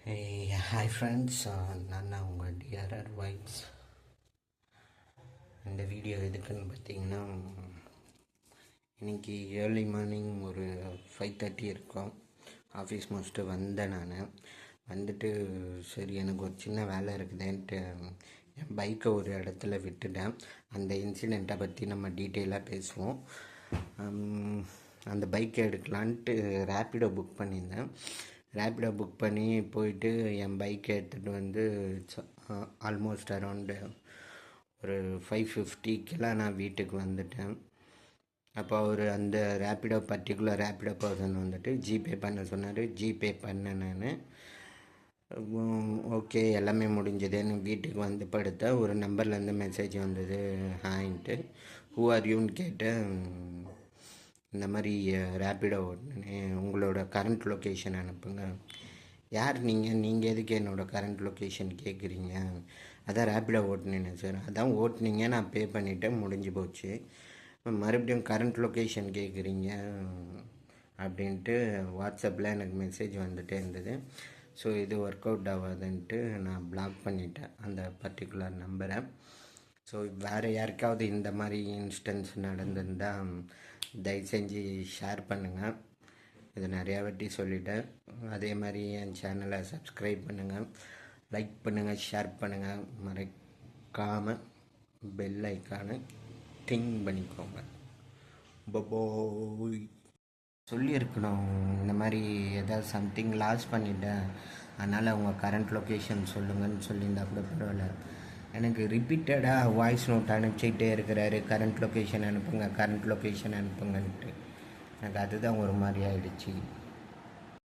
Hi friends, நான் தான் உங்கள் டிஆர்ஆர் வைப்ஸ். இந்த வீடியோ எதுக்குன்னு பார்த்தீங்கன்னா, இன்றைக்கி ஏர்லி மார்னிங் ஒரு 5:30 இருக்கும். ஆஃபீஸ் முடிச்சுட்டு வந்தேன். நான் வந்துட்டு சரி எனக்கு ஒரு சின்ன வேலை இருக்குதுன்ட்டு என் பைக்கை ஒரு இடத்துல விட்டுட்டேன். அந்த இன்சிடெண்ட்டை பற்றி நம்ம டீட்டெயிலாக பேசுவோம். அந்த பைக்கை எடுக்கலான்ட்டு ரேப்பிடோ புக் பண்ணியிருந்தேன். ரேப்பிடோ புக் பண்ணி போயிட்டு என் பைக்கை எடுத்துகிட்டு வந்து ஆல்மோஸ்ட் அரௌண்டு ஒரு 5:50 நான் வீட்டுக்கு வந்துட்டேன். அப்போ அவர் அந்த பர்டிகுலர் ரேப்பிடோ பர்சன் வந்துட்டு ஜிபே பண்ண சொன்னார். ஜிபே பண்ணேன் நான். ஓகே, எல்லாமே முடிஞ்சதுன்னு வீட்டுக்கு வந்து படுத்த ஒரு நம்பர்லேருந்து மெசேஜ் வந்தது. ஹாய்ன்ட்டு ஹூ ஆர் யூன்னு கேட்டேன். இந்த மாதிரி ரேப்பிடோ ஓட்டுனே, உங்களோட கரண்ட் லொக்கேஷன் அனுப்புங்க. யார் நீங்கள் எதுக்கு என்னோடய கரண்ட் லொக்கேஷன் கேட்குறீங்க? அதான் ரேப்பிடோ ஓட்டுனேன்னு சார். அதான் ஓட்டுனீங்க, நான் பே பண்ணிவிட்டேன், முடிஞ்சு போச்சு. மறுபடியும் கரண்ட் லொக்கேஷன் கேட்குறீங்க அப்படின்ட்டு வாட்ஸ்அப்பில் எனக்கு மெசேஜ் வந்துகிட்டே இருந்தது. ஸோ இது ஒர்க் அவுட் ஆகாதுன்ட்டு நான் பிளாக் பண்ணிட்டேன் அந்த பர்டிகுலர் நம்பரை. ஸோ வேறு யாருக்காவது இந்த மாதிரி இன்ஸ்டன்ஸ் நடந்திருந்தால் தயவு செஞ்சு ஷேர் பண்ணுங்கள். இது நிறையா வாட்டி சொல்லிட்டேன். அதே மாதிரி என் சேனலை சப்ஸ்கிரைப் பண்ணுங்கள், லைக் பண்ணுங்கள், ஷேர் பண்ணுங்கள். மறக்காமல் பெல் ஐக்கானை டிங் பண்ணிக்கோங்க. பபோய். சொல்லியிருக்கணும் இந்த மாதிரி ஏதாவது சம்திங் லாஸ் பண்ணிட்டேன், அதனால் உங்கள் கரண்ட் லொக்கேஷன் சொல்லுங்கன்னு சொல்லியிருந்தா கூட பரவாயில்ல. எனக்கு ரிப்பீட்டடாக வாய்ஸ் நோட் அனுப்பிச்சிக்கிட்டே இருக்கிறாரு, கரண்ட் லொக்கேஷன் அனுப்புங்கன்ட்டு. எனக்கு அதுதான் ஒரு மாதிரி ஆகிடுச்சு.